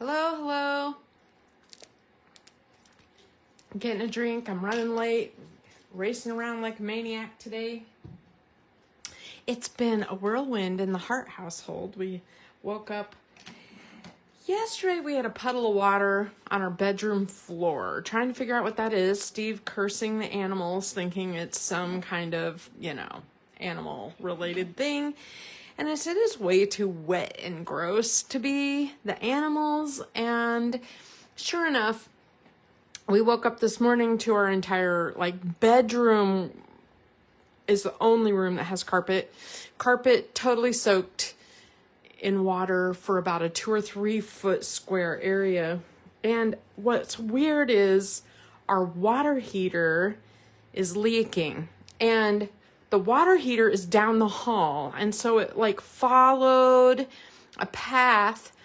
Hello, hello. I'm getting a drink. I'm running late. Racing around like a maniac today. It's been a whirlwind in the Hart household. We woke up yesterday. We had a puddle of water on our bedroom floor. Trying to figure out what that is. Steve cursing the animals, thinking it's some kind of, animal related thing. And I said it's way too wet and gross to be the animals. And sure enough, we woke up this morning to our entire bedroom is the only room that has carpet. Carpet totally soaked in water for about a 2 or 3 foot square area. And what's weird is our water heater is leaking. And the water heater is down the hall, and so it followed a path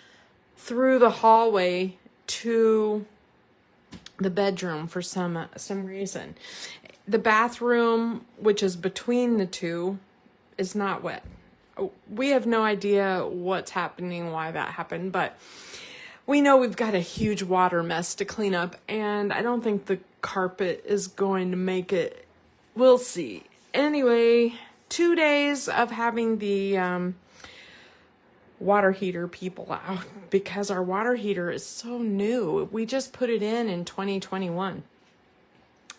through the hallway to the bedroom for some reason. The bathroom, which is between the two, is not wet. We have no idea what's happening, why that happened, but we know we've got a huge water mess to clean up, and I don't think the carpet is going to make it. We'll see. Anyway, 2 days of having the water heater people out because our water heater is so new. We just put it in 2021.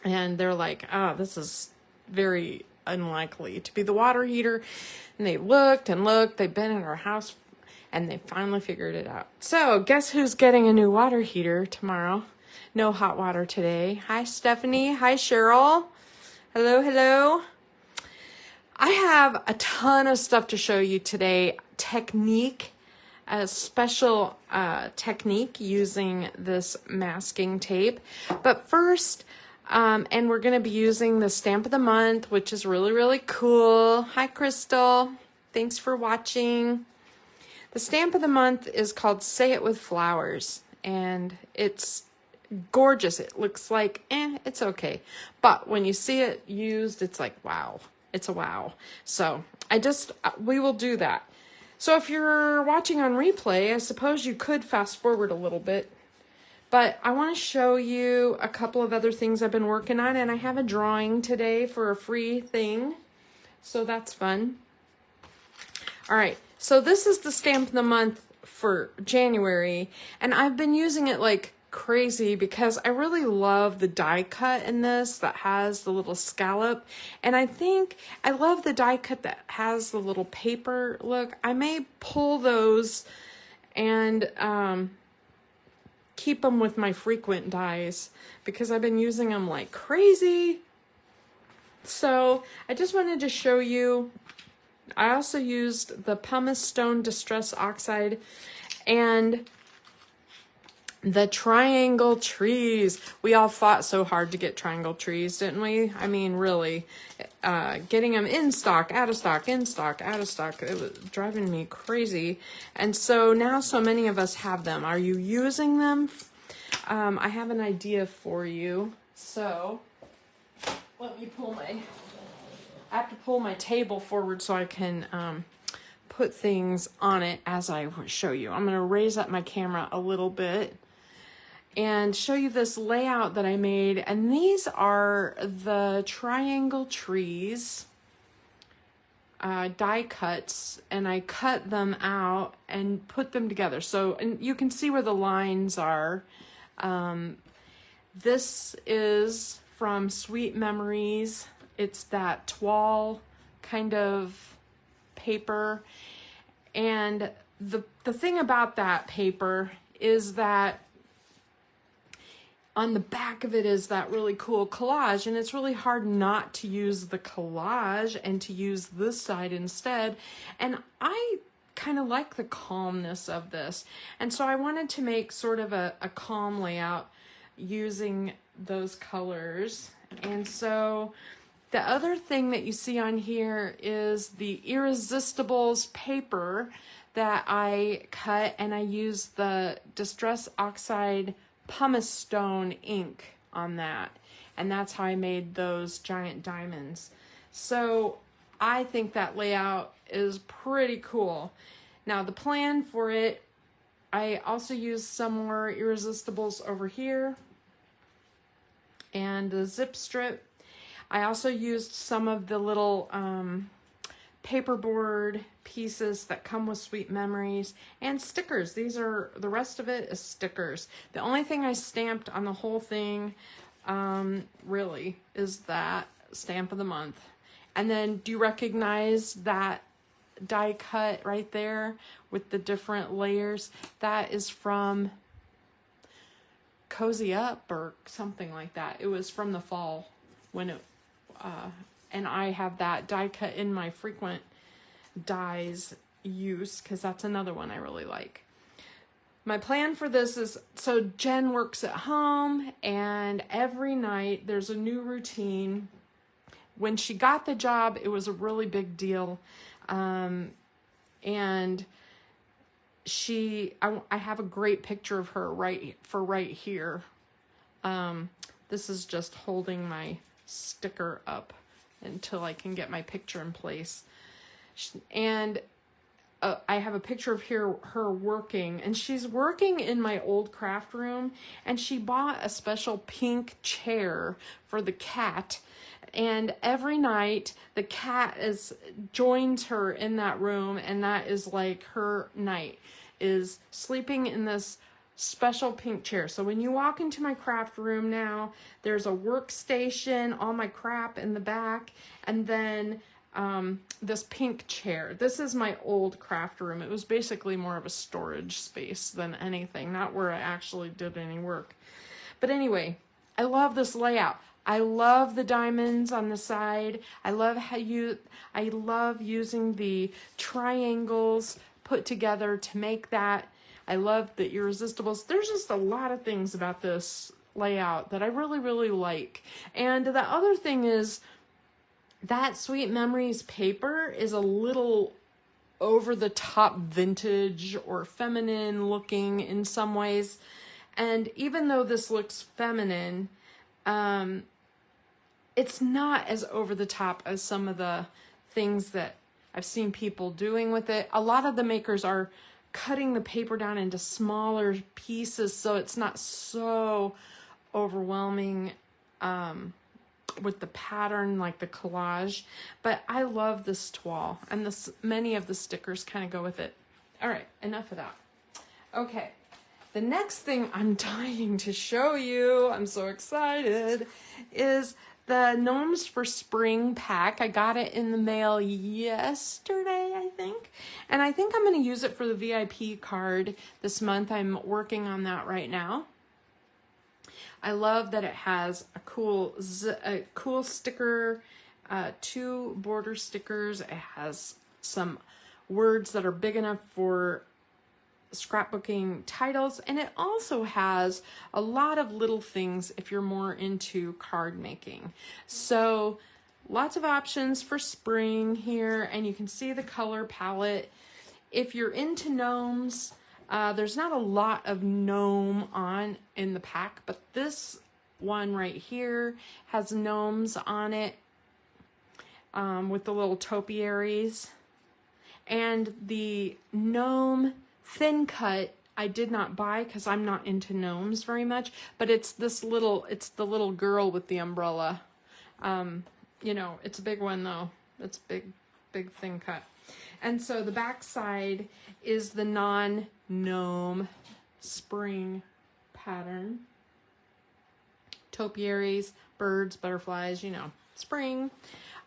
And they're like, oh, this is very unlikely to be the water heater. And they looked and looked. They've been in our house and they finally figured it out. So guess who's getting a new water heater tomorrow? No hot water today. Hi, Stephanie. Hi, Cheryl. Hello, hello. I have a ton of stuff to show you today. A special technique using this masking tape. But first, and we're going to be using the stamp of the month, which is really, really cool. Hi, Crystal. Thanks for watching. The stamp of the month is called Say It With Flowers, and it's gorgeous. It looks like, it's okay. But when you see it used, it's like, wow. It's a wow. So we will do that. So if you're watching on replay, I suppose you could fast forward a little bit. But I want to show you a couple of other things I've been working on. And I have a drawing today for a free thing. So that's fun. All right. So this is the stamp of the month for January. And I've been using it like crazy because I really love the die cut in this that has the little scallop, and I think I love the die cut that has the little paper look. I may pull those and keep them with my frequent dies because I've been using them like crazy. So I just wanted to show you. I also used the pumice stone distress oxide and the triangle trees. We all fought so hard to get triangle trees, didn't we? I mean, really, getting them in stock, out of stock, in stock, out of stock. It was driving me crazy. And so now so many of us have them. Are you using them? I have an idea for you. So let me I have to pull my table forward so I can put things on it as I show you. I'm going to raise up my camera a little bit and show you this layout that I made. And these are the triangle trees die cuts, and I cut them out and put them together. So, and you can see where the lines are. This is from Sweet Memories. It's that toile kind of paper. And the thing about that paper is that on the back of it is that really cool collage, and it's really hard not to use the collage and to use this side instead. And I kind of like the calmness of this. And so I wanted to make sort of a calm layout using those colors. And so the other thing that you see on here is the Irresistibles paper that I cut, and I used the Distress Oxide pumice stone ink on that. And that's how I made those giant diamonds. So I think that layout is pretty cool. Now the plan for it I also used some more Irresistibles over here and the zip strip. I also used some of the little paperboard pieces that come with Sweet Memories and stickers. These are, the rest of it is stickers. The only thing I stamped on the whole thing really is that stamp of the month. And then do you recognize that die cut right there with the different layers? That is from Cozy Up or something like that. It was from the fall when it and I have that die cut in my frequent dies use because that's another one I really like. My plan for this is, so Jen works at home and every night there's a new routine. When she got the job, it was a really big deal. And I have a great picture of her right here. This is just holding my sticker up until I can get my picture in place. And I have a picture of her working, and she's working in my old craft room, and she bought a special pink chair for the cat. And every night the cat joins her in that room, and that is like her night, is sleeping in this special pink chair. So when you walk into my craft room now, there's a workstation, all my crap in the back, and then this pink chair. This is my old craft room. It was basically more of a storage space than anything, not where I actually did any work. But anyway, I love this layout. I love the diamonds on the side. I love using the triangles put together to make that. I love the Irresistibles. There's just a lot of things about this layout that I really, really like. And the other thing is that Sweet Memories paper is a little over the top vintage or feminine looking in some ways. And even though this looks feminine, it's not as over the top as some of the things that I've seen people doing with it. A lot of the makers are cutting the paper down into smaller pieces so it's not so overwhelming with the pattern, like the collage. But I love this toile, and many of the stickers kind of go with it. All right, enough of that. Okay, the next thing I'm dying to show you, I'm so excited, is the Gnomes for Spring pack. I got it in the mail yesterday, I think. And I think I'm going to use it for the VIP card this month. I'm working on that right now. I love that it has a cool sticker, 2 border stickers. It has some words that are big enough for scrapbooking titles, and it also has a lot of little things if you're more into card making. So lots of options for spring here, and you can see the color palette. If you're into gnomes, there's not a lot of gnome in the pack, but this one right here has gnomes on it with the little topiaries. And the gnome thin cut I did not buy because I'm not into gnomes very much, but it's the little girl with the umbrella. You know, it's a big one though. It's big thin cut. And so the back side is the non-gnome spring pattern. Topiaries, birds, butterflies, you know, spring.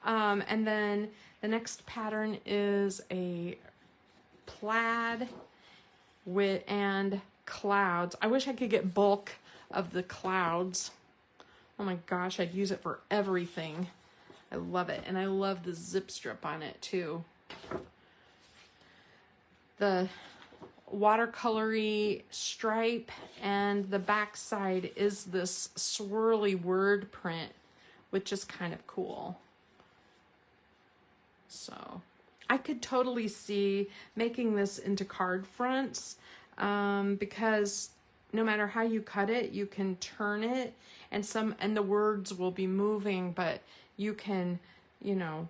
And then the next pattern is a plaid and clouds. I wish I could get bulk of the clouds. Oh my gosh, I'd use it for everything. I love it. And I love the zip strip on it too. The watercolory stripe, and the back side is this swirly word print, which is kind of cool. So I could totally see making this into card fronts because no matter how you cut it, you can turn it, and the words will be moving, but you can, you know,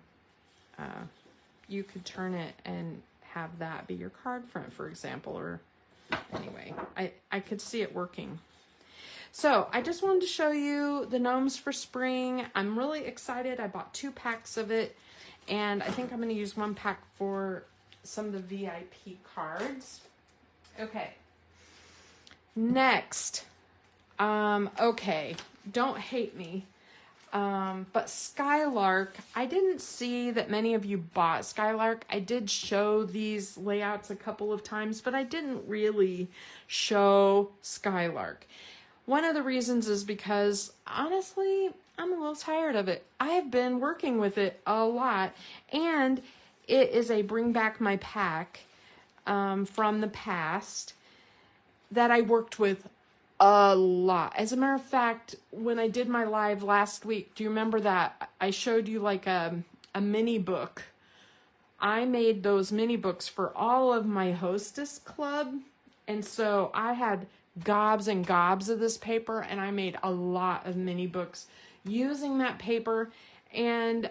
you could turn it and have that be your card front, for example, or Anyway, I could see it working. So I just wanted to show you the gnomes for spring. I'm really excited. I bought 2 packs of it, and I think I'm going to use 1 pack for some of the VIP cards. Okay. Next. Okay. Don't hate me. But Skylark, I didn't see that many of you bought Skylark. I did show these layouts a couple of times, but I didn't really show Skylark. One of the reasons is because, honestly, I'm a little tired of it. I have been working with it a lot, and it is a bring back my pack from the past that I worked with a lot. As a matter of fact, when I did my live last week, do you remember that I showed you like a mini book? I made those mini books for all of my hostess club, and so I had gobs and gobs of this paper, and I made a lot of mini books using that paper. And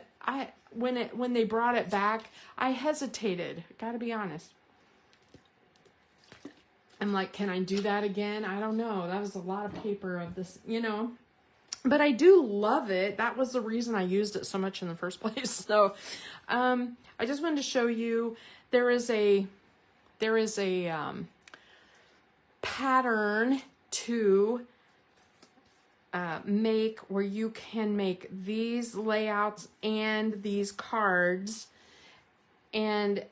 when they brought it back, I hesitated, gotta be honest. I'm like, can I do that again? I don't know. That was a lot of paper of this, you know. But I do love it. That was the reason I used it so much in the first place. So I just wanted to show you there is a pattern to make where you can make these layouts and these cards, and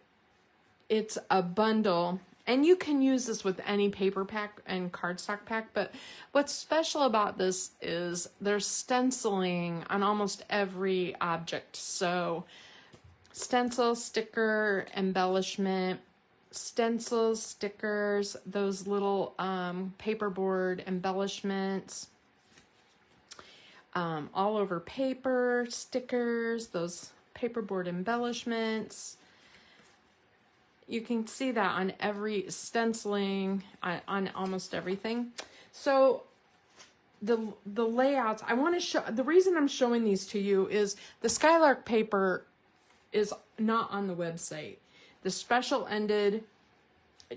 it's a bundle. And you can use this with any paper pack and cardstock pack, but what's special about this is there's stenciling on almost every object. So stencil, sticker, embellishment, stencils, stickers, those little paperboard embellishments, all over paper, stickers, those paperboard embellishments. You can see that on every stenciling, on almost everything. So the layouts, I want to show, the reason I'm showing these to you is the Skylark paper is not on the website. The special ended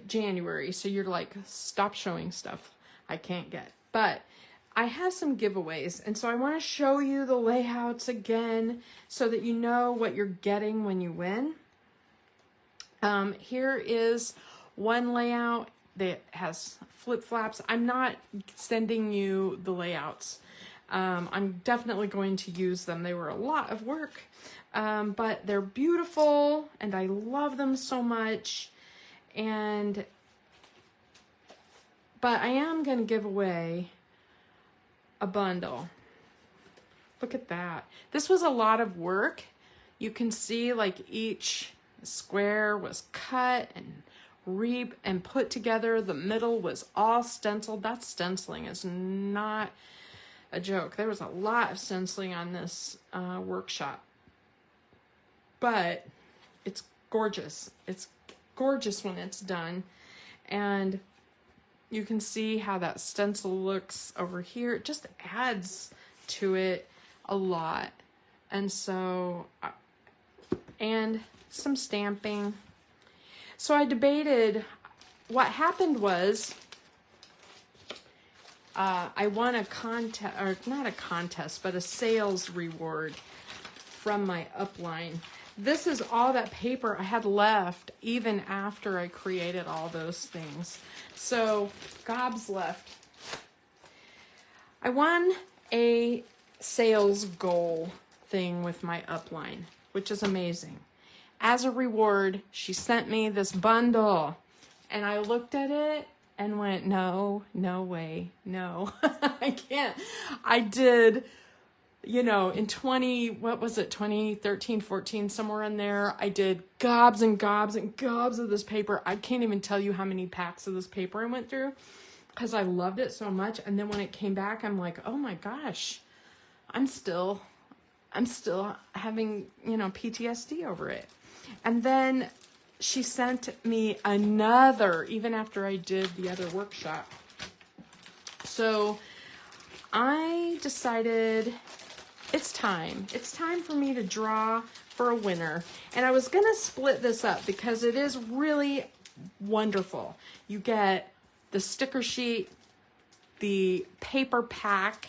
January, so you're like, stop showing stuff I can't get. But I have some giveaways, and so I want to show you the layouts again so that you know what you're getting when you win. Here is one layout that has flip-flaps. I'm not sending you the layouts. I'm definitely going to use them. They were a lot of work, but they're beautiful, and I love them so much. But I am going to give away a bundle. Look at that. This was a lot of work. You can see like each square was cut and put together. The middle was all stenciled. That stenciling is not a joke. There was a lot of stenciling on this workshop, but it's gorgeous. It's gorgeous when it's done, and you can see how that stencil looks over here. It just adds to it a lot. And so, and some stamping. So I debated. What happened was I won a contest, or not a contest, but a sales reward from my upline. This is all that paper I had left even after I created all those things. So gobs left. I won a sales goal thing with my upline, which is amazing. As a reward, she sent me this bundle, and I looked at it and went, no way, no, I can't. I did, you know, in 2013, 14, somewhere in there, I did gobs and gobs and gobs of this paper. I can't even tell you how many packs of this paper I went through because I loved it so much. And then when it came back, I'm like, oh my gosh, I'm still having, you know, PTSD over it. And then she sent me another, even after I did the other workshop. So I decided it's time. It's time for me to draw for a winner. And I was going to split this up because it is really wonderful. You get the sticker sheet, the paper pack,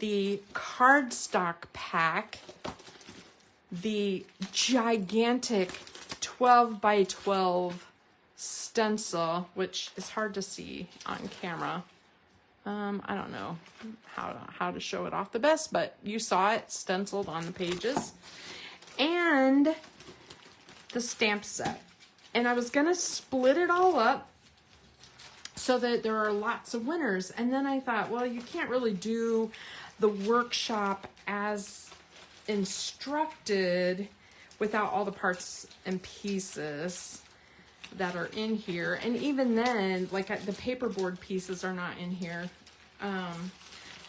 the cardstock pack, the gigantic 12 by 12 stencil, which is hard to see on camera. I don't know how to show it off the best, but you saw it stenciled on the pages. And the stamp set. And I was gonna split it all up so that there are lots of winners. And then I thought, well, you can't really do the workshop as instructed without all the parts and pieces that are in here. And even then, like the paperboard pieces are not in here.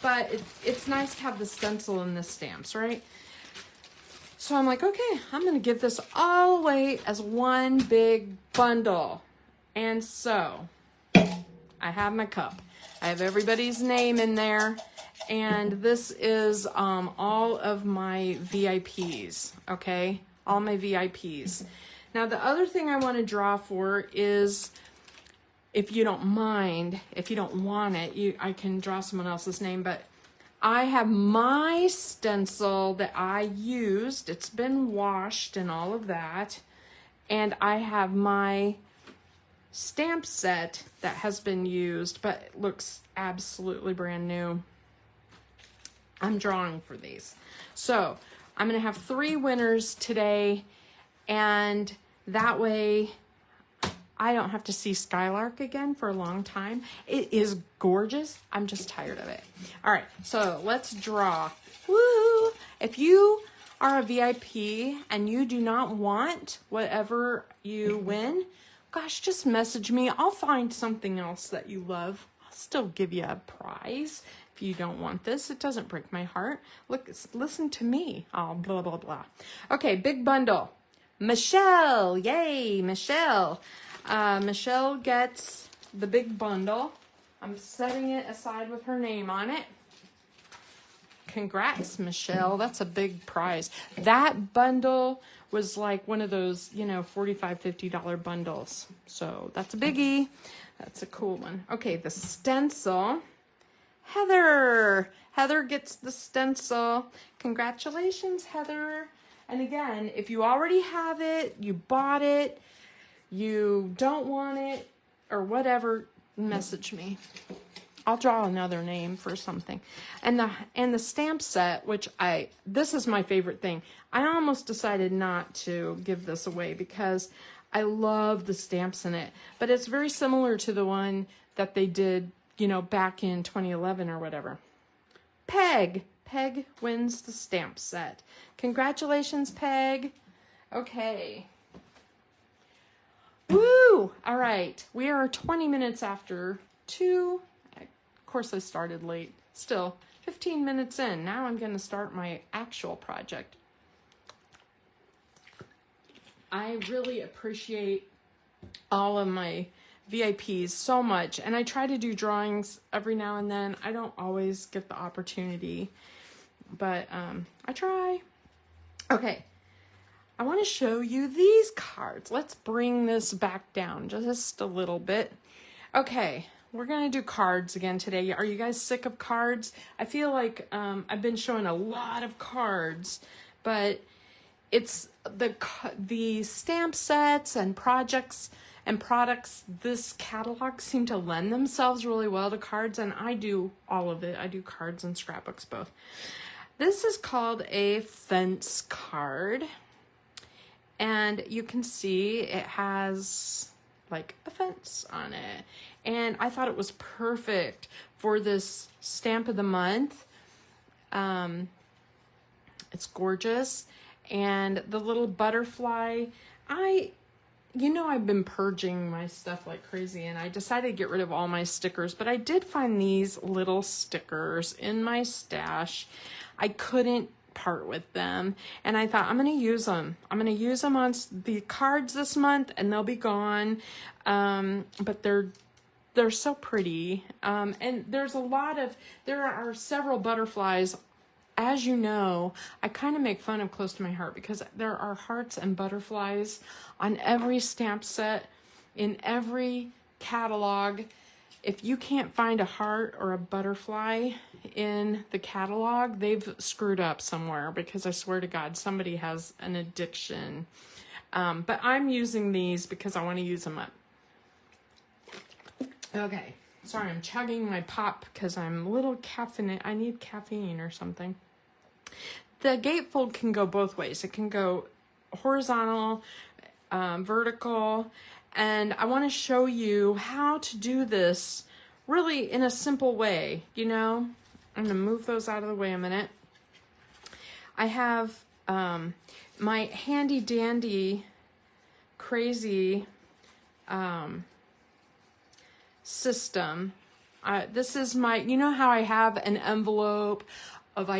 But it's nice to have the stencil and the stamps, right? So I'm like, okay, I'm gonna give this all away as one big bundle. And so I have my cup. I have everybody's name in there. And this is all of my VIPs, okay? All my VIPs. Now, the other thing I want to draw for is, if you don't mind, if you don't want it, I can draw someone else's name, but I have my stencil that I used. It's been washed and all of that. And I have my stamp set that has been used, but it looks absolutely brand new. I'm drawing for these. So I'm going to have 3 winners today, and that way I don't have to see Skylark again for a long time. It is gorgeous. I'm just tired of it. All right, so let's draw. Woo! If you are a VIP and you do not want whatever you win, gosh, just message me. I'll find something else that you love. I'll still give you a prize. If you don't want this, it doesn't break my heart. Look, listen to me. Oh, blah, blah, blah. Okay, big bundle. Michelle, yay, Michelle. Michelle gets the big bundle. I'm setting it aside with her name on it. Congrats, Michelle. That's a big prize. That bundle was like one of those, you know, $45, $50 bundles. So that's a biggie. That's a cool one. Okay, the stencil. Heather. Heather gets the stencil. Congratulations, Heather. And again, if you already have it, you bought it, you don't want it, or whatever, message me. I'll draw another name for something. And the stamp set, which this is my favorite thing. I almost decided not to give this away because I love the stamps in it. But it's very similar to the one that they did, you know, back in 2011 or whatever. Peg. Peg wins the stamp set. Congratulations, Peg. Okay. Woo! All right. We are 20 minutes after 2. Of course, I started late. Still, 15 minutes in. Now I'm going to start my actual project. I really appreciate all of my VIPs so much. And I try to do drawings every now and then. I don't always get the opportunity, but I try. Okay. I want to show you these cards. Let's bring this back down just a little bit. Okay, we're going to do cards again today. Are you guys sick of cards? I feel like I've been showing a lot of cards, but it's the stamp sets and projects and products. This catalog seem to lend themselves really well to cards, and I do all of it. I do cards and scrapbooks both. This is called a fence card. And you can see it has like a fence on it. And I thought it was perfect for this stamp of the month. It's gorgeous. And the little butterfly, you know, I've been purging my stuff like crazy, and I decided to get rid of all my stickers, but I did find these little stickers in my stash. I couldn't part with them, and I thought I'm going to use them. I'm going to use them on the cards this month, and they'll be gone. But they're so pretty. And there are several butterflies. As you know, I kind of make fun of Close to My Heart because there are hearts and butterflies on every stamp set, in every catalog. if you can't find a heart or a butterfly in the catalog, they've screwed up somewhere, because I swear to God, somebody has an addiction. But I'm using these because I want to use them up. Okay, sorry, I'm chugging my pop because I'm a little caffeine. I need caffeine or something. The gatefold can go both ways. It can go horizontal, vertical, and I want to show you how to do this really in a simple way. You know, I'm going to move those out of the way a minute. I have my handy dandy crazy system. This is my, you know how I have an envelope of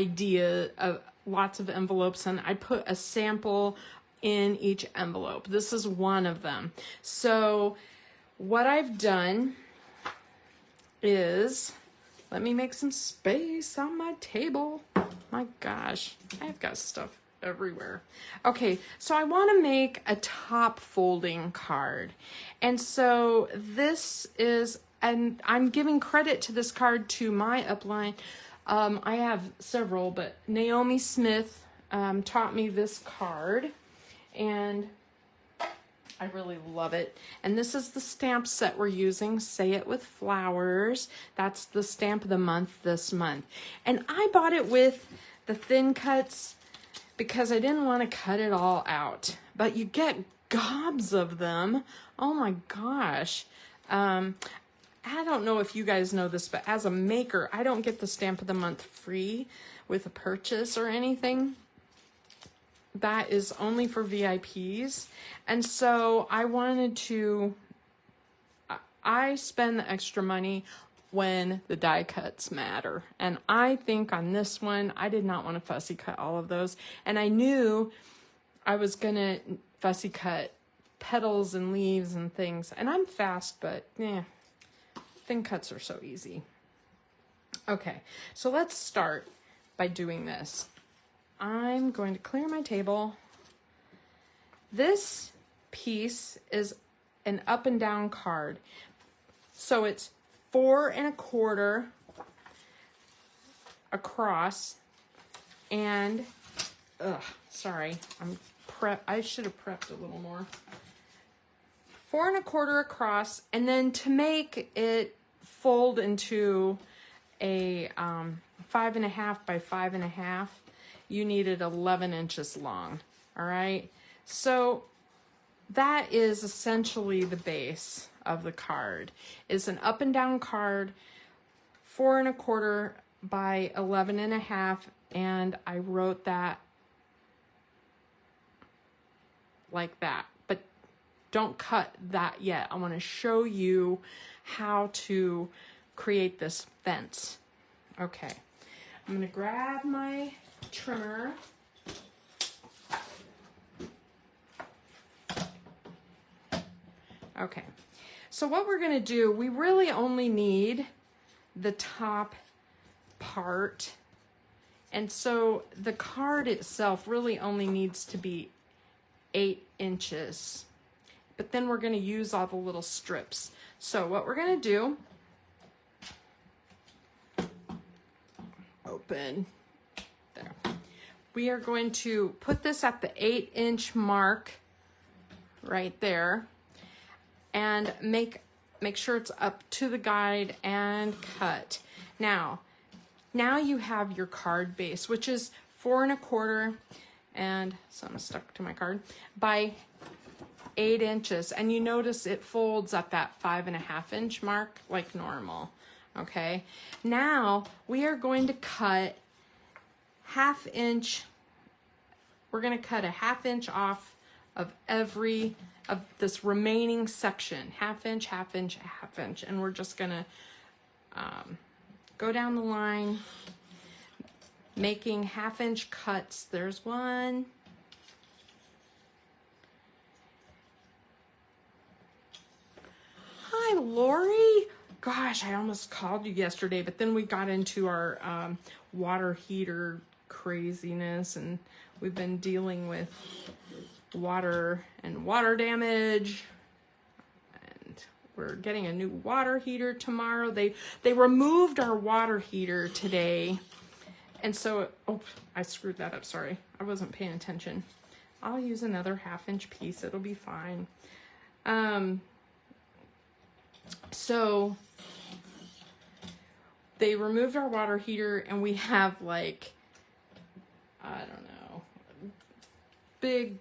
lots of envelopes, and I put a sample in each envelope. This is one of them. So what I've done is, let me make some space on my table. My gosh, I've got stuff everywhere. Okay, so I want to make a top folding card. And so this is, and I'm giving credit to this card to my upline. I have several, but Naomi Smith taught me this card, and I really love it. And this is the stamp set we're using, Say It With Flowers. That's the stamp of the month this month. And I bought it with the thin cuts because I didn't want to cut it all out. But you get gobs of them. Oh my gosh. I don't know if you guys know this, but as a maker, I don't get the stamp of the month free with a purchase or anything. That is only for VIPs. And so I wanted to, I spend the extra money when the die cuts matter. And I think on this one, I did not want to fussy cut all of those. And I knew I was going to fussy cut petals and leaves and things. And I'm fast, but yeah. Thin cuts are so easy. Okay, so let's start by doing this. I'm going to clear my table. This piece is an up and down card. So it's 4 1/4 across, and sorry, I should have prepped a little more. 4 1/4 across, and then to make it fold into a 5 1/2 by 5 1/2, you needed 11 inches long. All right, so that is essentially the base of the card. It's an up and down card, 4 1/4 by 11 1/2, and I wrote that like that. Don't cut that yet. I want to show you how to create this fence. Okay, I'm going to grab my trimmer. Okay, so what we're going to do, we really only need the top part. And so the card itself really only needs to be 8 inches. But then we're going to use all the little strips. So what we're going to do, open, there. We are going to put this at the 8-inch mark right there, and make sure it's up to the guide and cut. Now you have your card base, which is 4 1/4, and something stuck to my card, by 8 inches, and you notice it folds at that 5 1/2 inch mark like normal. Okay, now we are going to cut 1/2 inch. We're going to cut a 1/2 inch off of every of this remaining section, 1/2 inch, 1/2 inch, 1/2 inch, and we're just going to go down the line making 1/2 inch cuts. There's one. Hi, Lori. Gosh, I almost called you yesterday, but then we got into our water heater craziness, and we've been dealing with water and water damage, and we're getting a new water heater tomorrow. They removed our water heater today. And so, oh, I screwed that up. Sorry. I wasn't paying attention. I'll use another 1/2 inch piece. It'll be fine. So they removed our water heater and we have like, I don't know, big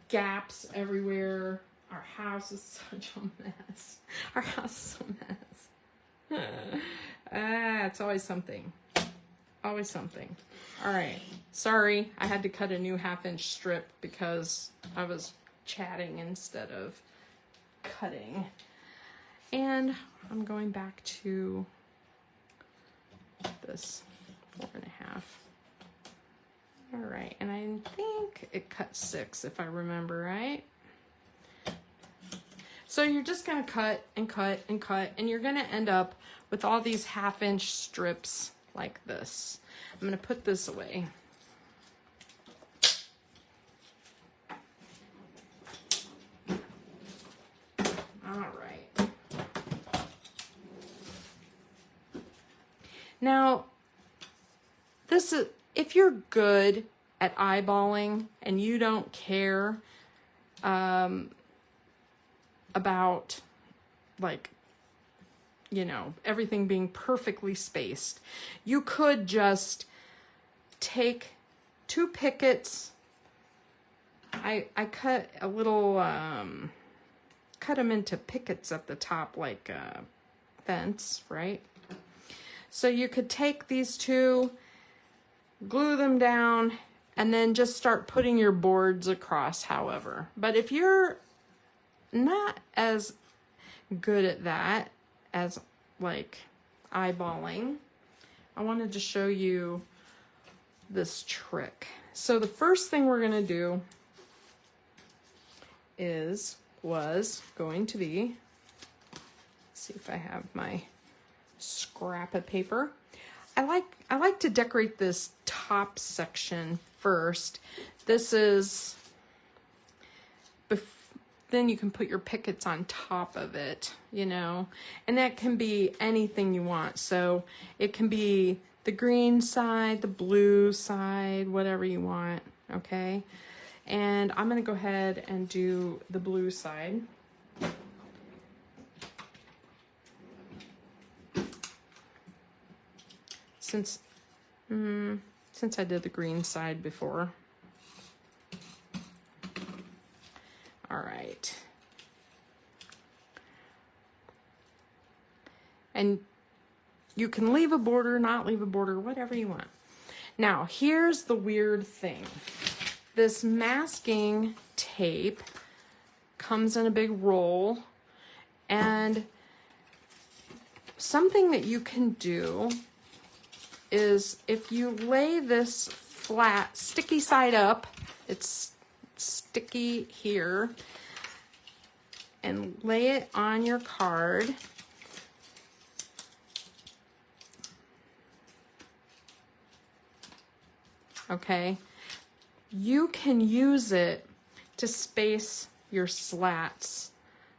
gaps everywhere. Our house is such a mess. Our house is a mess. It's always something. Always something. All right. Sorry, I had to cut a new 1/2 inch strip because I was chatting instead of cutting. And I'm going back to this 4.5. All right, and I think it cut 6 if I remember right. So you're just gonna cut and cut and cut, and you're gonna end up with all these 1/2 inch strips like this. I'm gonna put this away. All right. Now, this is, if you're good at eyeballing and you don't care about, like, you know, everything being perfectly spaced, you could just take 2 pickets. I cut a little, cut them into pickets at the top, like a fence, right? So you could take these 2, glue them down, and then just start putting your boards across, however. But if you're not as good at that as like eyeballing, I wanted to show you this trick. So the first thing we're gonna do was going to be, let's see if I have my scrap of paper. I like to decorate this top section first. This is, then you can put your pickets on top of it, you know, and that can be anything you want. So it can be the green side, the blue side, whatever you want, okay? And I'm gonna go ahead and do the blue side. Since I did the green side before. All right. And you can leave a border, not leave a border, whatever you want. Now, here's the weird thing. This masking tape comes in a big roll, and something that you can do is if you lay this flat, sticky side up, it's sticky here, and lay it on your card. Okay, you can use it to space your slats.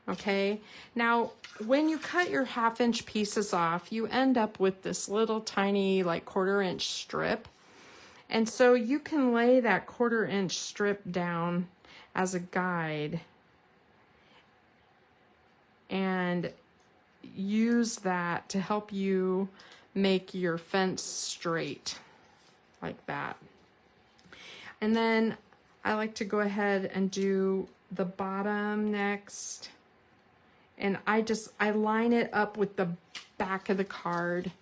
Okay, now when you cut your 1/2 inch pieces off, you end up with this little tiny, like 1/4 inch strip. And so you can lay that 1/4 inch strip down as a guide and use that to help you make your fence straight, like that. And then I like to go ahead and do the bottom next. And I line it up with the back of the card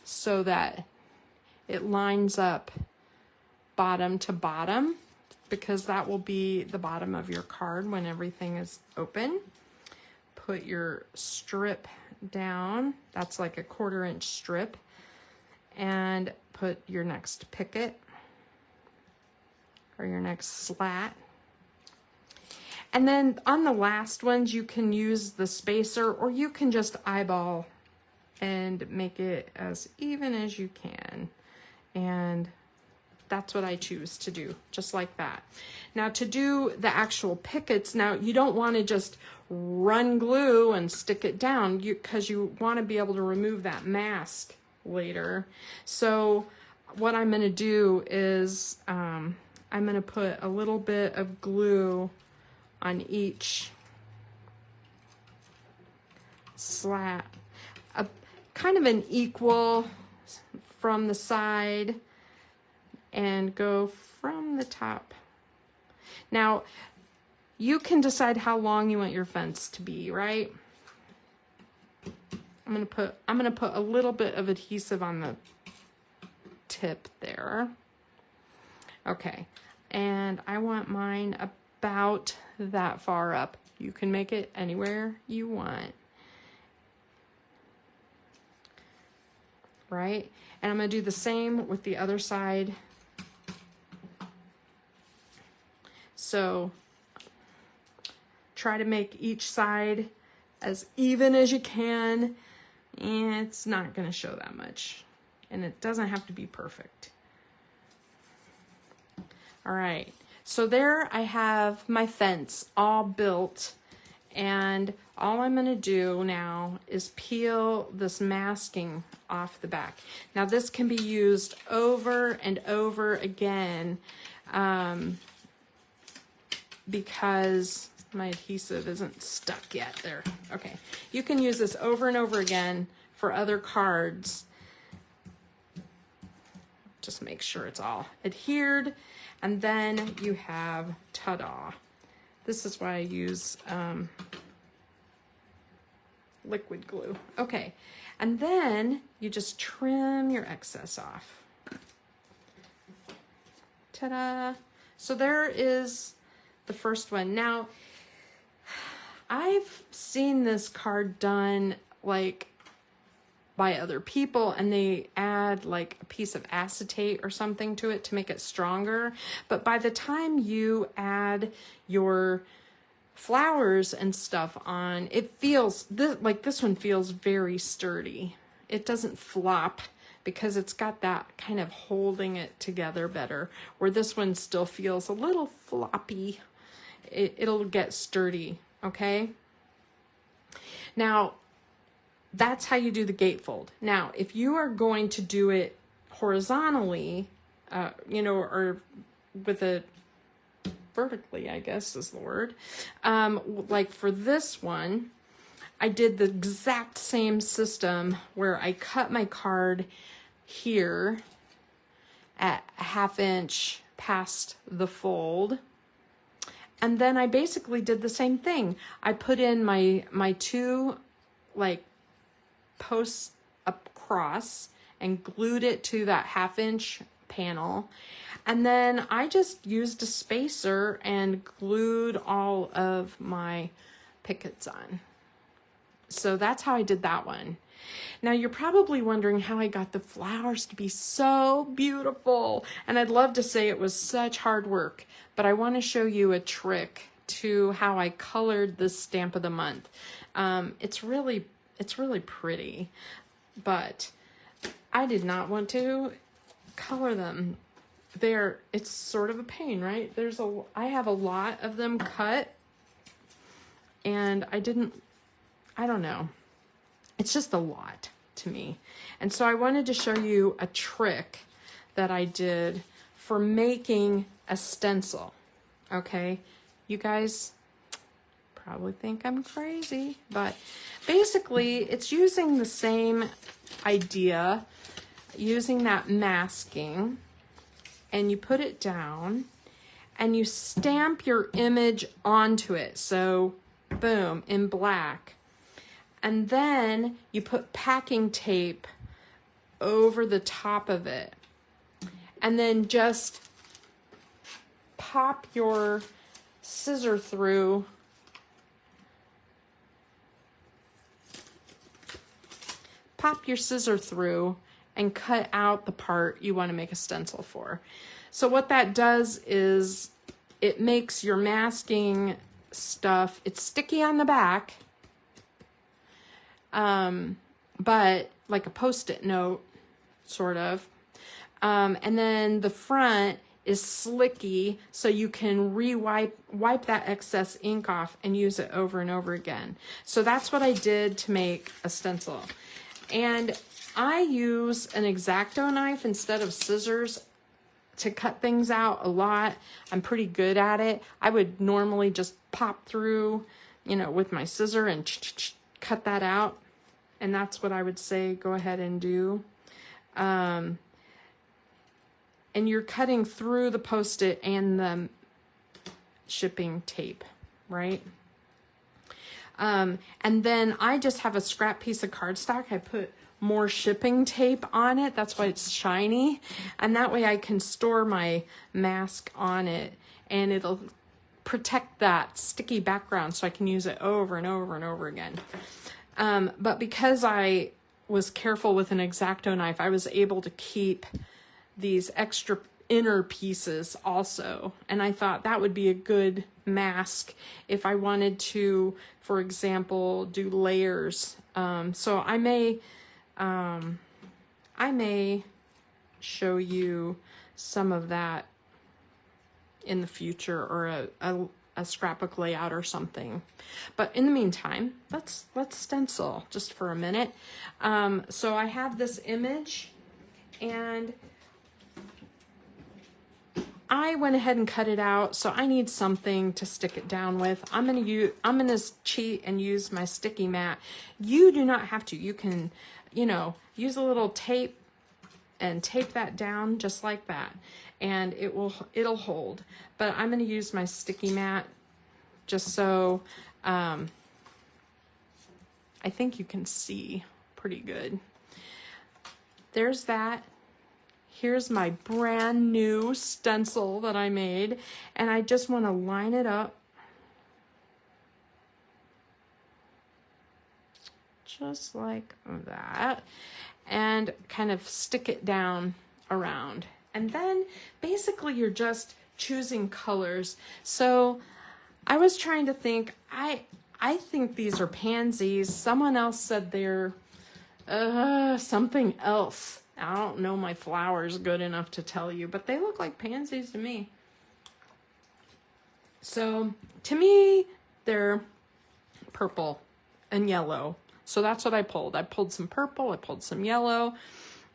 so that it lines up bottom to bottom, because that will be the bottom of your card when everything is open. Put your strip down. That's like a 1/4 inch strip. And put your next picket or your next slat. And then on the last ones, you can use the spacer, or you can just eyeball and make it as even as you can. And that's what I choose to do, just like that. Now to do the actual pickets, now you don't want to just run glue and stick it down, because you want to be able to remove that mask later. So what I'm going to do is I'm going to put a little bit of glue on each slat, a kind of an equal from the side, and go from the top. Now you can decide how long you want your fence to be, right? I'm gonna put a little bit of adhesive on the tip there. Okay, and I want mine about that far up. You can make it anywhere you want. Right? And I'm gonna do the same with the other side. So try to make each side as even as you can, and it's not going to show that much, and it doesn't have to be perfect. All right, so there I have my fence all built, and all I'm going to do now is peel this masking off the back. Now this can be used over and over again, because my adhesive isn't stuck yet there. Okay, you can use this over and over again for other cards. Just make sure it's all adhered, and then you have, ta-da. This is why I use liquid glue. Okay, and then you just trim your excess off. Ta-da. So there is the first one. Now, I've seen this card done like by other people, and they add like a piece of acetate or something to it to make it stronger. But by the time you add your flowers and stuff on, it feels like this one feels very sturdy. It doesn't flop because it's got that kind of holding it together better, where this one still feels a little floppy. It'll get sturdy, okay? Now, that's how you do the gatefold. Now, if you are going to do it horizontally, or with a vertically, I guess is the word, like for this one, I did the exact same system where I cut my card here at a 1/2 inch past the fold. And then I basically did the same thing. I put in my two like posts across and glued it to that 1/2 inch panel. And then I just used a spacer and glued all of my pickets on. So that's how I did that one. Now you're probably wondering how I got the flowers to be so beautiful. And I'd love to say it was such hard work, but I want to show you a trick to how I colored this stamp of the month. It's really pretty, but I did not want to color them. It's sort of a pain, right? I have a lot of them cut, and I don't know. It's just a lot to me. And so I wanted to show you a trick that I did for making a stencil. Okay, you guys probably think I'm crazy, but basically it's using the same idea, using that masking, and you put it down and you stamp your image onto it. So boom, in black. And then you put packing tape over the top of it. And then just pop your scissor through. Pop your scissor through and cut out the part you want to make a stencil for. So what that does is it makes your masking stuff, it's sticky on the back, but like a Post-it note, sort of. And then the front is slicky, so you can wipe that excess ink off and use it over and over again. So that's what I did to make a stencil. And I use an X-Acto knife instead of scissors to cut things out a lot. I'm pretty good at it. I would normally just pop through, you know, with my scissor and cut that out. And that's what I would say go ahead and do. And you're cutting through the Post-it and the shipping tape, right? And then I just have a scrap piece of cardstock. I put more shipping tape on it. That's why it's shiny. And that way I can store my mask on it and it'll protect that sticky background so I can use it over and over and over again. But because I was careful with an X-Acto knife, I was able to keep these extra inner pieces also. And I thought that would be a good mask if I wanted to, for example, do layers. So I may show you some of that in the future, or a scrapbook layout or something. But in the meantime, let's stencil just for a minute. So I have this image and I went ahead and cut it out, so I need something to stick it down with. I'm gonna cheat and use my sticky mat. You do not have to. You can, you know, use a little tape and tape that down just like that, and it'll hold. But I'm gonna use my sticky mat just so I think you can see pretty good. There's that. Here's my brand new stencil that I made, and I just want to line it up just like that and kind of stick it down around. And then basically you're just choosing colors. So I was trying to think, I think these are pansies. Someone else said they're something else. I don't know my flowers good enough to tell you, but they look like pansies to me. So to me, they're purple and yellow. So that's what I pulled. I pulled some purple, I pulled some yellow,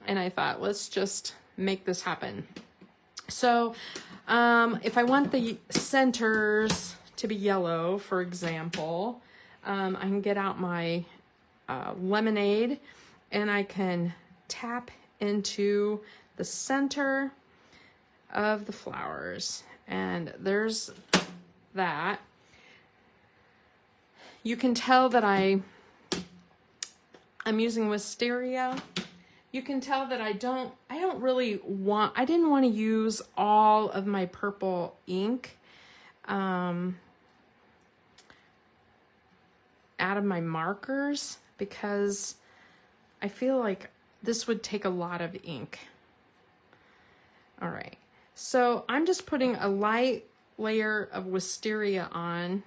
and I thought, let's just make this happen. So if I want the centers to be yellow, for example, I can get out my lemonade and I can tap into the center of the flowers, and there's that. You can tell that I'm using wisteria. You can tell that I didn't want to use all of my purple ink out of my markers, because I feel like this would take a lot of ink. All right, so I'm just putting a light layer of wisteria on.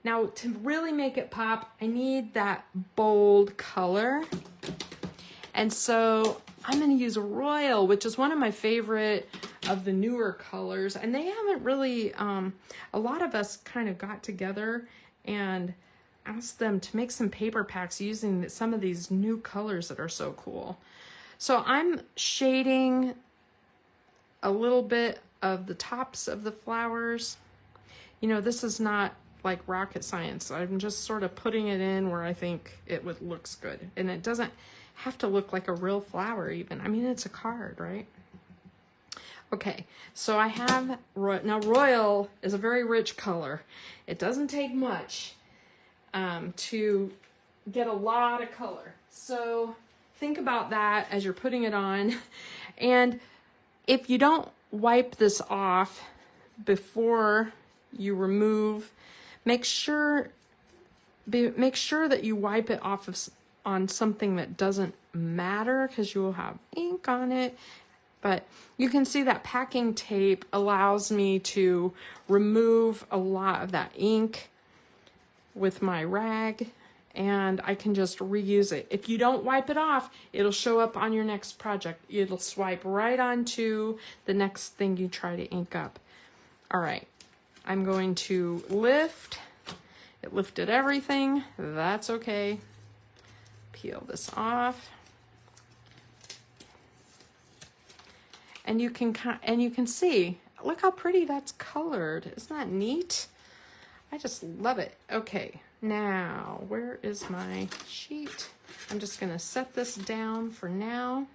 Now, to really make it pop, I need that bold color. And so I'm gonna use Royal, which is one of my favorite of the newer colors. And they haven't really, a lot of us kind of got together and asked them to make some paper packs using some of these new colors that are so cool. So I'm shading a little bit of the tops of the flowers. You know, this is not like rocket science. I'm just sort of putting it in where I think looks good. And it doesn't have to look like a real flower even. I mean, it's a card, right? Okay, so I have, now Royal is a very rich color. It doesn't take much to get a lot of color. So think about that as you're putting it on. And if you don't wipe this off before you remove, make sure that you wipe it off on something that doesn't matter, because you will have ink on it. But you can see that packing tape allows me to remove a lot of that ink with my rag, and I can just reuse it. If you don't wipe it off, it'll show up on your next project. It'll swipe right onto the next thing you try to ink up. All right, I'm going to lift. It lifted everything. That's okay. Peel this off. And you can see, look how pretty that's colored. Isn't that neat? I just love it. Okay, now where is my sheet? I'm just gonna set this down for now.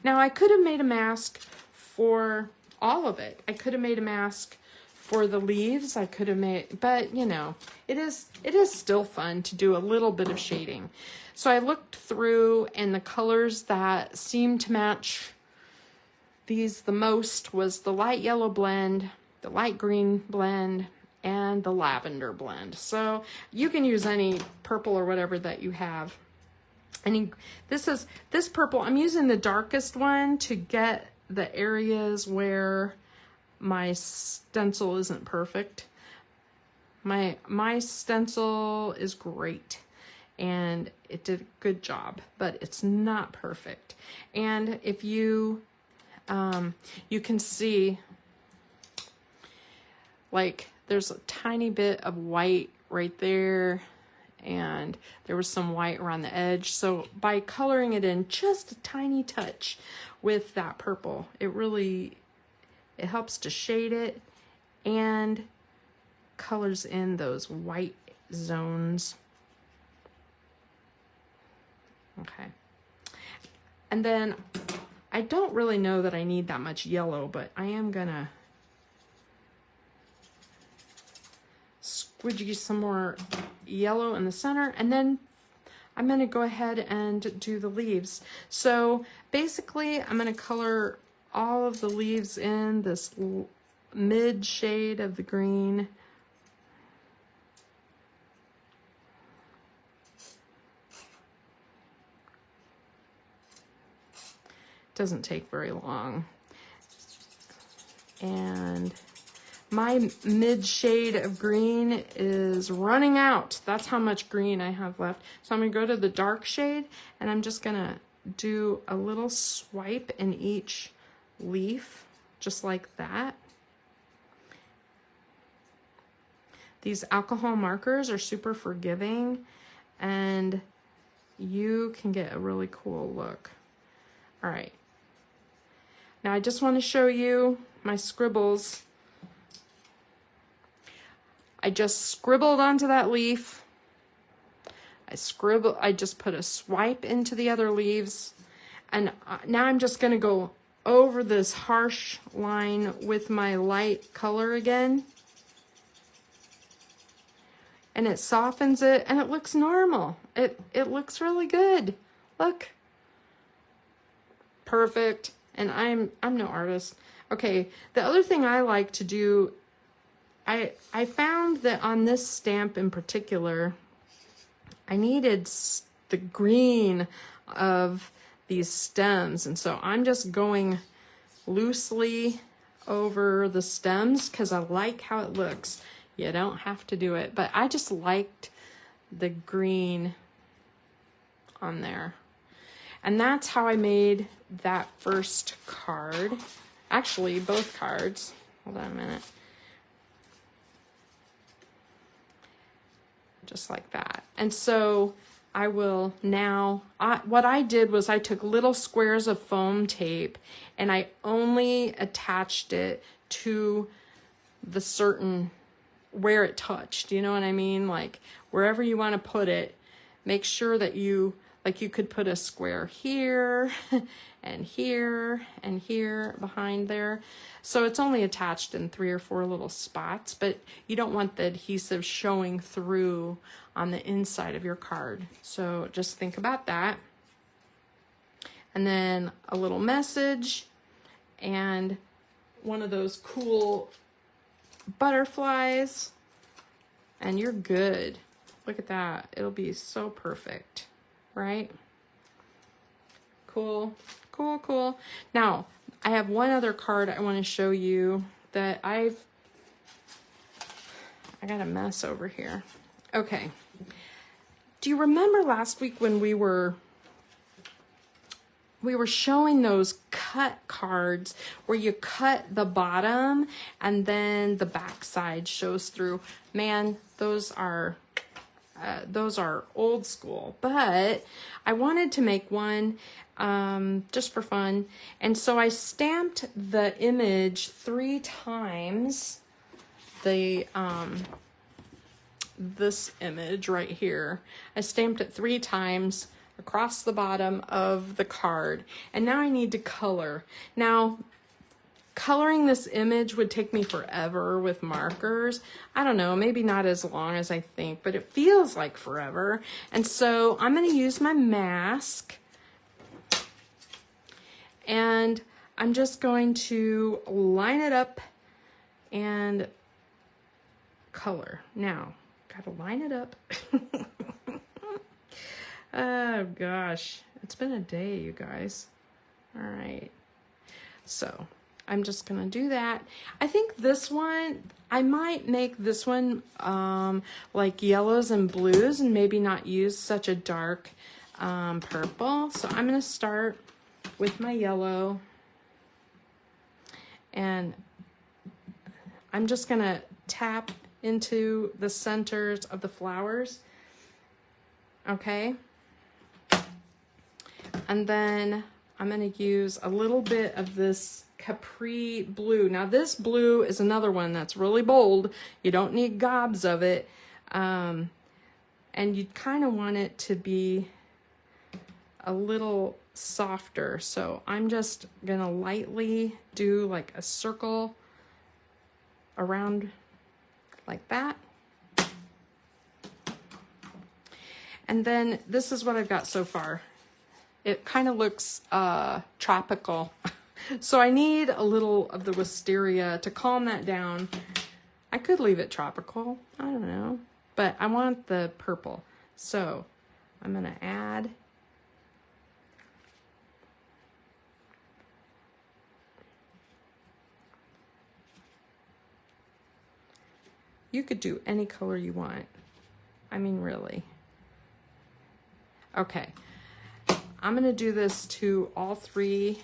Now I could have made a mask for all of it. I could have made a mask for the leaves. I could have made, but you know, it is still fun to do a little bit of shading. So I looked through, and the colors that seemed to match these the most was the light yellow blend, the light green blend, and the lavender blend. So you can use any purple or whatever that you have. And this purple, I'm using the darkest one to get the areas where my stencil isn't perfect. My stencil is great, and it did a good job, but it's not perfect. And if you can see, like, there's a tiny bit of white right there, and there was some white around the edge. So by coloring it in just a tiny touch with that purple, it helps to shade it and colors in those white zones. Okay. And then I don't really know that I need that much yellow, but I am gonna squidgy some more yellow in the center, and then I'm gonna go ahead and do the leaves. So basically I'm gonna color all of the leaves in this mid shade of the green. Doesn't take very long. And my mid shade of green is running out. That's how much green I have left. So I'm gonna go to the dark shade, and I'm just gonna do a little swipe in each leaf, just like that. These alcohol markers are super forgiving, and you can get a really cool look. All right. Now I just want to show you my scribbles. I just scribbled onto that leaf. I just put a swipe into the other leaves. And now I'm just going to go over this harsh line with my light color again. And it softens it, and it looks normal. It looks really good. Look. Perfect. And I'm no artist. Okay, the other thing I like to do, I found that on this stamp in particular, I needed the green of these stems, and so I'm just going loosely over the stems because I like how it looks. You don't have to do it, but I just liked the green on there. And that's how I made that first card. Actually, both cards. Hold on a minute. Just like that. And so I will now, what I did was I took little squares of foam tape, and I only attached it to the certain, where it touched. You know what I mean? Like wherever you want to put it, make sure that you could put a square here and here and here behind there. So it's only attached in 3 or 4 little spots, but you don't want the adhesive showing through on the inside of your card. So just think about that. And then a little message and one of those cool butterflies, and you're good. Look at that. It'll be so perfect. Right? Cool, cool, cool. Now, I have one other card I want to show you that I got a mess over here. Okay. Do you remember last week when we were showing those cut cards where you cut the bottom and then the back side shows through? Man, those are old school, but I wanted to make one just for fun. And so I stamped the image 3 times. This image right here, I stamped it 3 times across the bottom of the card. And now I need to color. Now, coloring this image would take me forever with markers. I don't know, maybe not as long as I think, but it feels like forever. And so I'm going to use my mask, and I'm just going to line it up and color. Now, gotta line it up. Oh gosh, it's been a day, you guys. All right, so I'm just gonna do that. I think this one, I might make this one like yellows and blues and maybe not use such a dark purple. So I'm gonna start with my yellow, and I'm just gonna tap into the centers of the flowers, okay? And then I'm going to use a little bit of this Capri blue. Now this blue is another one that's really bold. You don't need gobs of it. And you kind of want it to be a little softer. So I'm just going to lightly do like a circle around like that. And then this is what I've got so far. It kind of looks tropical. So I need a little of the wisteria to calm that down. I could leave it tropical, I don't know, but I want the purple. So I'm gonna add you could do any color you want. I mean, really. Okay. I'm going to do this to all 3.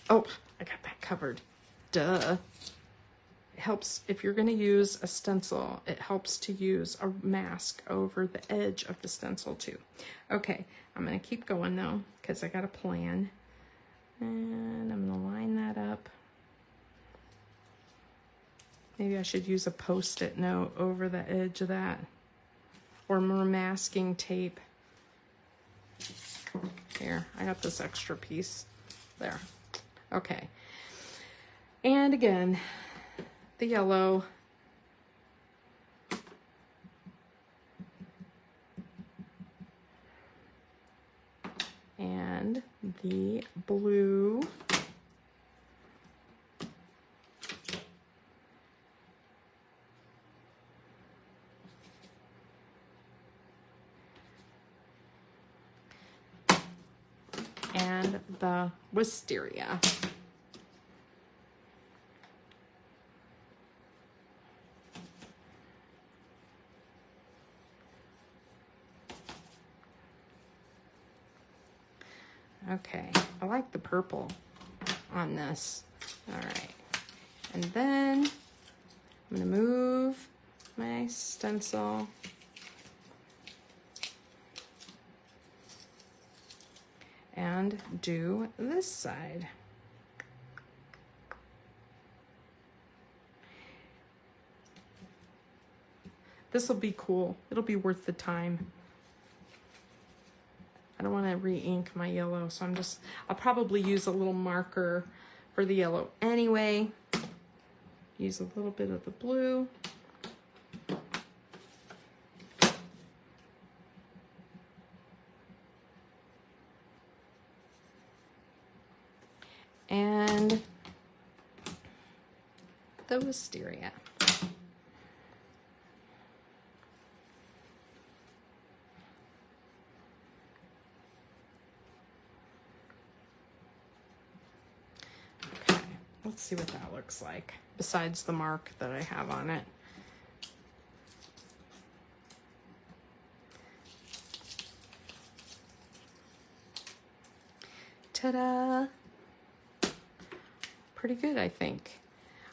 Oh, I got that covered. Duh. It helps if you're going to use a stencil. It helps to use a mask over the edge of the stencil too. Okay, I'm going to keep going though because I got a plan. And I'm going to line that up. Maybe I should use a Post-it note over the edge of that, or more masking tape. Here, I got this extra piece there. Okay. And again, the yellow. And the blue. And the wisteria. Okay, I like the purple on this. All right, and then I'm gonna move my stencil and do this side. This will be cool. It'll be worth the time. I don't want to re-ink my yellow, so I'll probably use a little marker for the yellow anyway. Use a little bit of the blue. And the wisteria. Okay, let's see what that looks like besides the mark that I have on it. Ta-da! Pretty good, I think.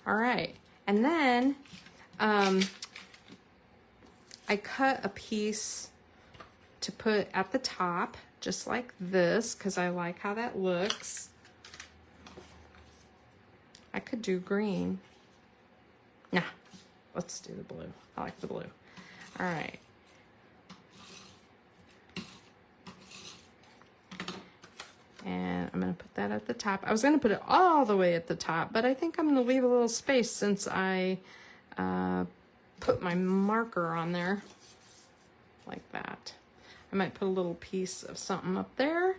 All right, and then I cut a piece to put at the top, just like this, because I like how that looks. I could do green. Nah, let's do the blue. I like the blue. All right. And I'm gonna put that at the top. I was gonna put it all the way at the top, but I think I'm gonna leave a little space since I put my marker on there like that. I might put a little piece of something up there.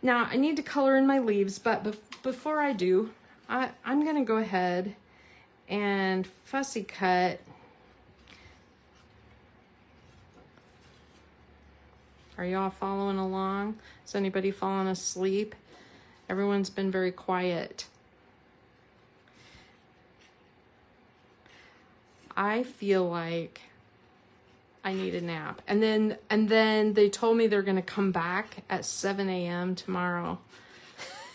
Now I need to color in my leaves, but before I do, I'm gonna go ahead and fussy cut. Are y'all following along? Is anybody falling asleep? Everyone's been very quiet. I feel like I need a nap. And then they told me they're gonna come back at 7 a.m. tomorrow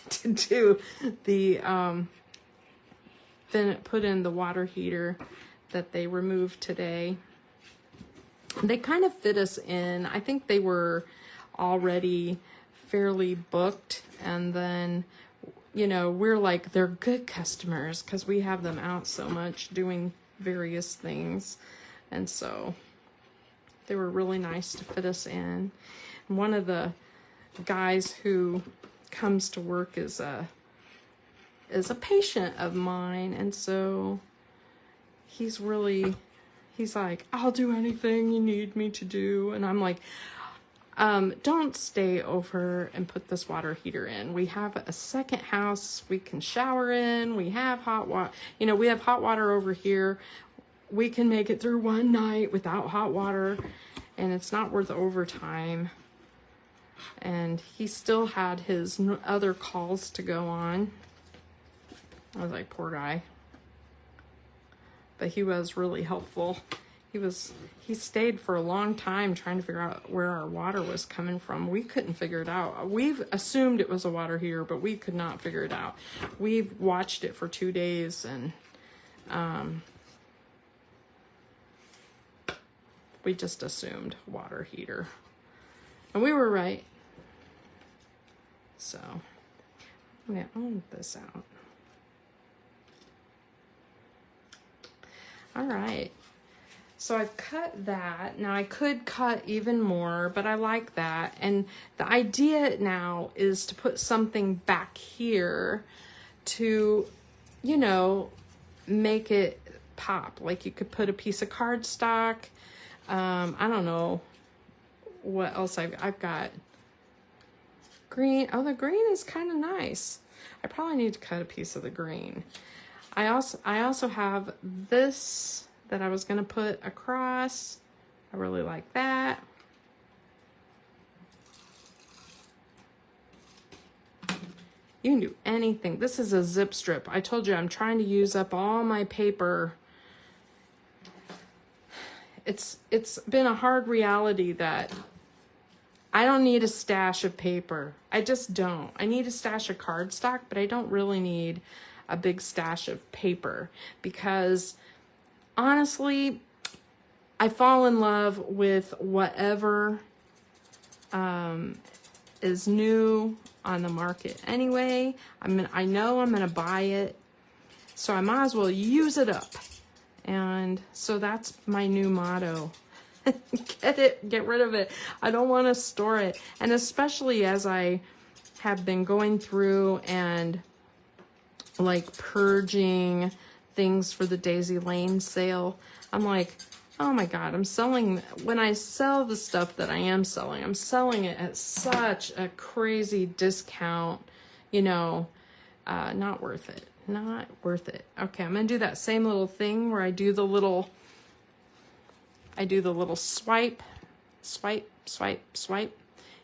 to do the then put in the water heater that they removed today. They kind of fit us in. I think they were already fairly booked, and then, you know, we're like, they're good customers because we have them out so much doing various things, and so they were really nice to fit us in. And one of the guys who comes to work is a patient of mine, and so he's like, I'll do anything you need me to do. And I'm like, don't stay over and put this water heater in. We have a second house we can shower in. We have hot water. You know, we have hot water over here. We can make it through one night without hot water, and it's not worth overtime. And he still had his other calls to go on. I was like, poor guy. But he was really helpful. He stayed for a long time trying to figure out where our water was coming from. We couldn't figure it out. We've assumed it was a water heater, but we could not figure it out. We've watched it for 2 days, and we just assumed water heater. And we were right. So I'm gonna own this out. All right. So I've cut that. Now I could cut even more, but I like that. And the idea now is to put something back here to, you know, make it pop. Like you could put a piece of cardstock. I don't know what else I've got. Green. Oh, the green is kind of nice. I probably need to cut a piece of the green. I also have this that I was gonna put across. I really like that. You can do anything. This is a zip strip. I told you I'm trying to use up all my paper. It's been a hard reality that I don't need a stash of paper. I just don't. I need a stash of cardstock, but I don't really need a big stash of paper, because honestly, I fall in love with whatever is new on the market anyway. I know I'm gonna buy it, so I might as well use it up. And so that's my new motto. Get rid of it. I don't want to store it. And especially as I have been going through and like purging things for the Daisy Lane sale, I'm like, oh my God, when I sell the stuff that I am selling, I'm selling it at such a crazy discount, you know, not worth it. Not worth it. Okay, I'm gonna do that same little thing where I do the little swipe, swipe, swipe, swipe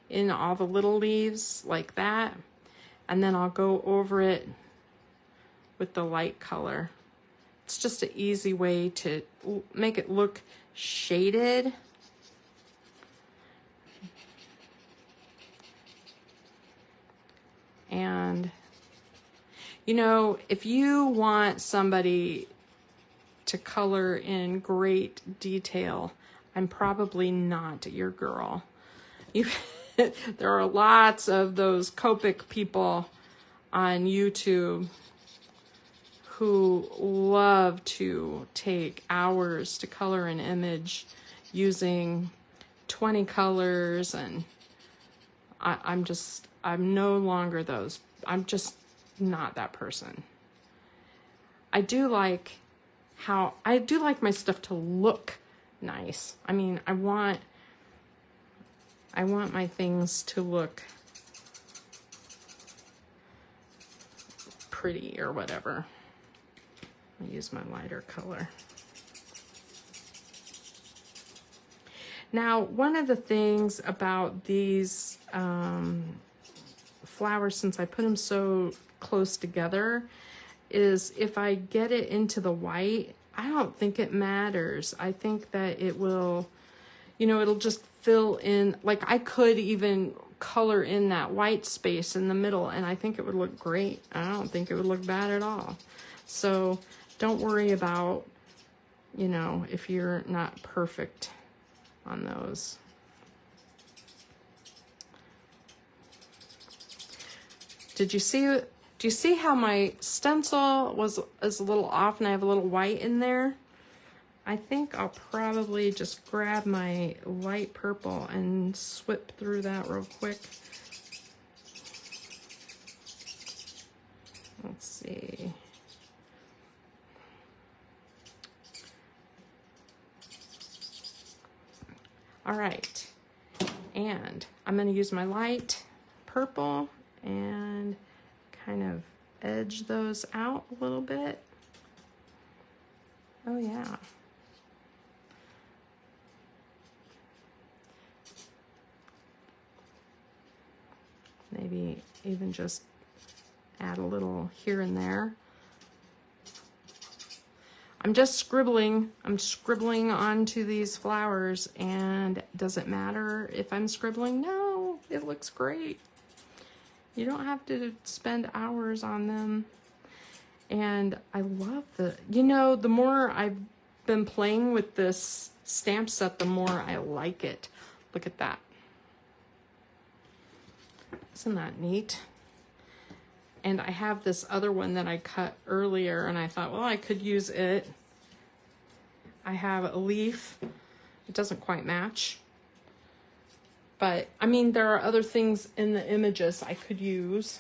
in all the little leaves like that. And then I'll go over it with the light color. It's just an easy way to make it look shaded. You know, if you want somebody to color in great detail, I'm probably not your girl. There are lots of those Copic people on YouTube who love to take hours to color an image using 20 colors, and I'm no longer those. I'm just not that person. I do like my stuff to look nice. I mean, I want my things to look pretty or whatever. I'll use my lighter color. Now, one of the things about these flowers, since I put them so close together, is if I get it into the white, I don't think it matters. I think that it will, you know, it'll just fill in. Like, I could even color in that white space in the middle, and I think it would look great. I don't think it would look bad at all. So don't worry about, you know, if you're not perfect on those. Do you see how my stencil is a little off and I have a little white in there? I think I'll probably just grab my light purple and swip through that real quick. Let's see. All right, and I'm going to use my light purple and kind of edge those out a little bit. Oh yeah. Maybe even just add a little here and there. I'm just scribbling. I'm scribbling onto these flowers, and does it matter if I'm scribbling? No, it looks great. You don't have to spend hours on them. And I love you know, the more I've been playing with this stamp set, the more I like it. Look at that. Isn't that neat? And I have this other one that I cut earlier, and I thought, well, I could use it. I have a leaf. It doesn't quite match. But, I mean, there are other things in the images I could use.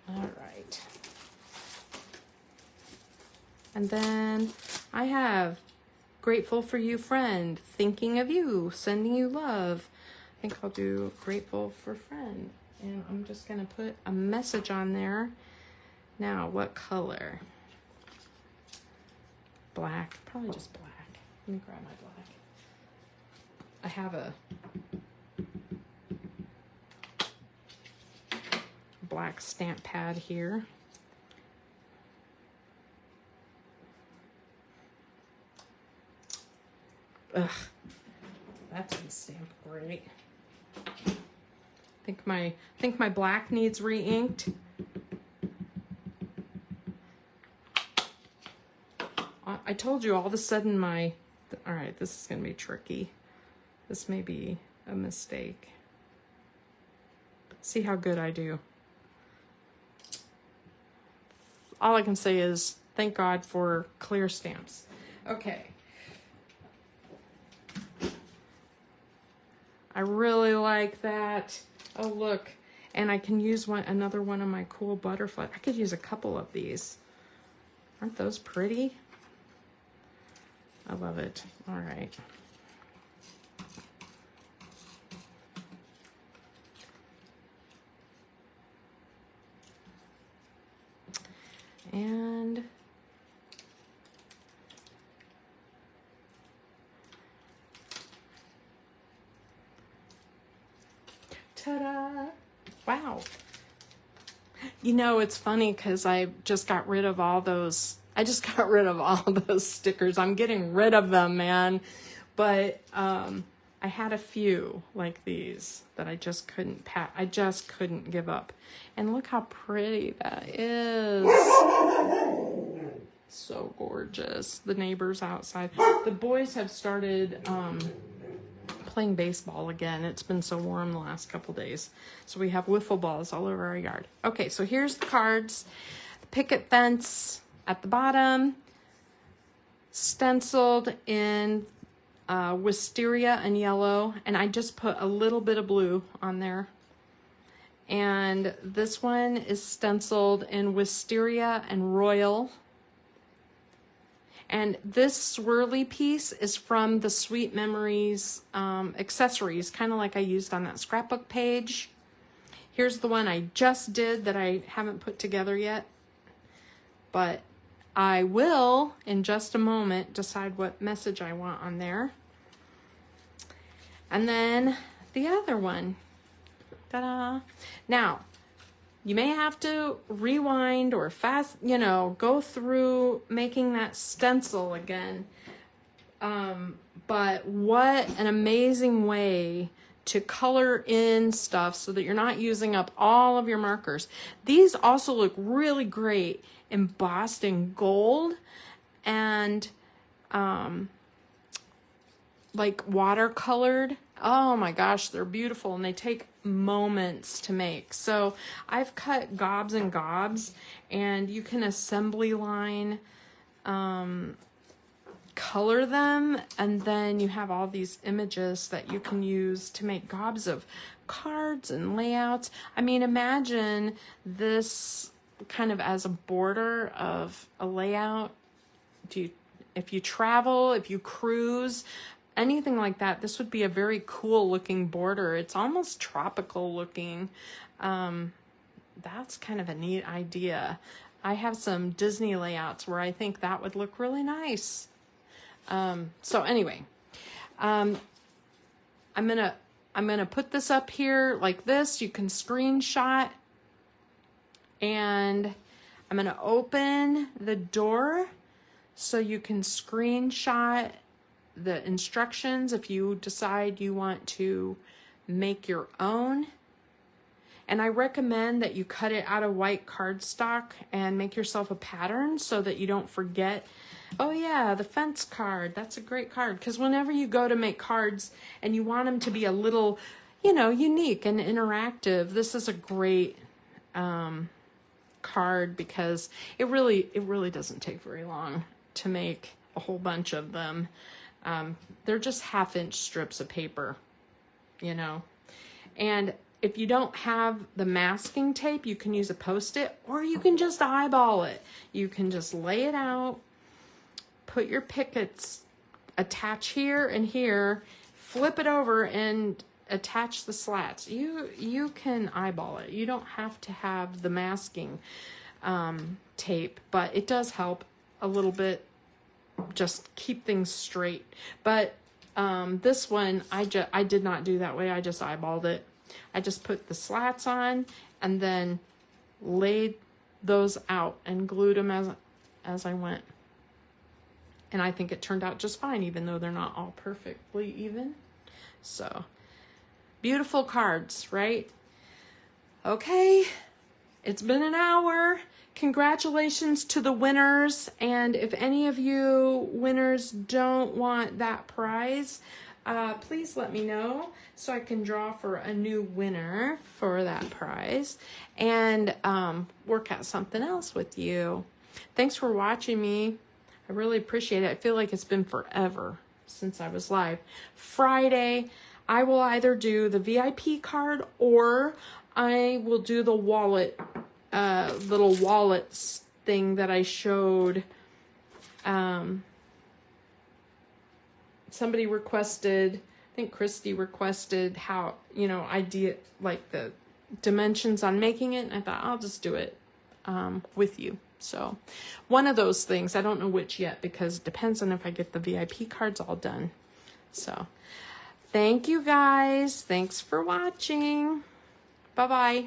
All right. And then I have Grateful for You, Friend. Thinking of you. Sending you love. I think I'll do Grateful for Friend. And I'm just going to put a message on there. Now, what color? Black. Probably just black. Let me grab my black. I have a black stamp pad here. Ugh, that didn't stamp great. I think my black needs re-inked. I told you all of a sudden all right, this is gonna be tricky. This may be a mistake. See how good I do. All I can say is thank God for clear stamps. Okay. I really like that. Oh, look. And I can use another one of my cool butterflies. I could use a couple of these. Aren't those pretty? I love it. All right. And ta-da! Wow. You know, it's funny because I just got rid of all those. I just got rid of all those stickers. I'm getting rid of them, man. But I had a few like these that I just couldn't I just couldn't give up. And look how pretty that is. So gorgeous. The neighbors outside. The boys have started playing baseball again. It's been so warm the last couple days. So we have wiffle balls all over our yard. Okay, so here's the cards. The picket fence at the bottom, stenciled in wisteria and yellow, and I just put a little bit of blue on there. And this one is stenciled in wisteria and royal. And this swirly piece is from the Sweet Memories accessories, kind of like I used on that scrapbook page. Here's the one I just did that I haven't put together yet, but I will, in just a moment, decide what message I want on there. And then the other one. Ta-da! Now, you may have to rewind or go through making that stencil again. But what an amazing way to color in stuff so that you're not using up all of your markers. These also look really great embossed in gold and like watercolored. Oh my gosh, they're beautiful, and they take moments to make. So I've cut gobs and gobs, and you can assembly line color them, and then you have all these images that you can use to make gobs of cards and layouts. I mean, imagine this kind of as a border of a layout. If you travel, if you cruise, anything like that, this would be a very cool looking border. It's almost tropical looking. That's kind of a neat idea. I have some Disney layouts where I think that would look really nice. So anyway, I'm gonna put this up here like this. You can screenshot, and I'm gonna open the door so you can screenshot the instructions if you decide you want to make your own. And I recommend that you cut it out of white cardstock and make yourself a pattern so that you don't forget. Oh yeah, the fence card, that's a great card, because whenever you go to make cards and you want them to be a little, unique and interactive, this is a great card, because it really doesn't take very long to make a whole bunch of them. They're just 1/2-inch strips of paper, and if you don't have the masking tape, you can use a Post-it, or you can just eyeball it. You can just lay it out, put your pickets, attach here and here, flip it over and attach the slats. You can eyeball it. You don't have to have the masking tape, but it does help a little bit, just keep things straight. But this one, I did not do that way. I just eyeballed it. I just put the slats on and then laid those out and glued them as I went. And I think it turned out just fine, even though they're not all perfectly even. So, beautiful cards, right? Okay, it's been an hour. Congratulations to the winners. And if any of you winners don't want that prize, please let me know so I can draw for a new winner for that prize and work out something else with you. Thanks for watching me. I really appreciate it. I feel like it's been forever since I was live. Friday, I will either do the VIP card or I will do the wallet, little wallets thing that I showed. Somebody requested, I think Christy requested how, idea, like the dimensions on making it. And I thought I'll just do it with you. So one of those things, I don't know which yet, because it depends on if I get the VIP cards all done. So thank you guys. Thanks for watching. Bye-bye.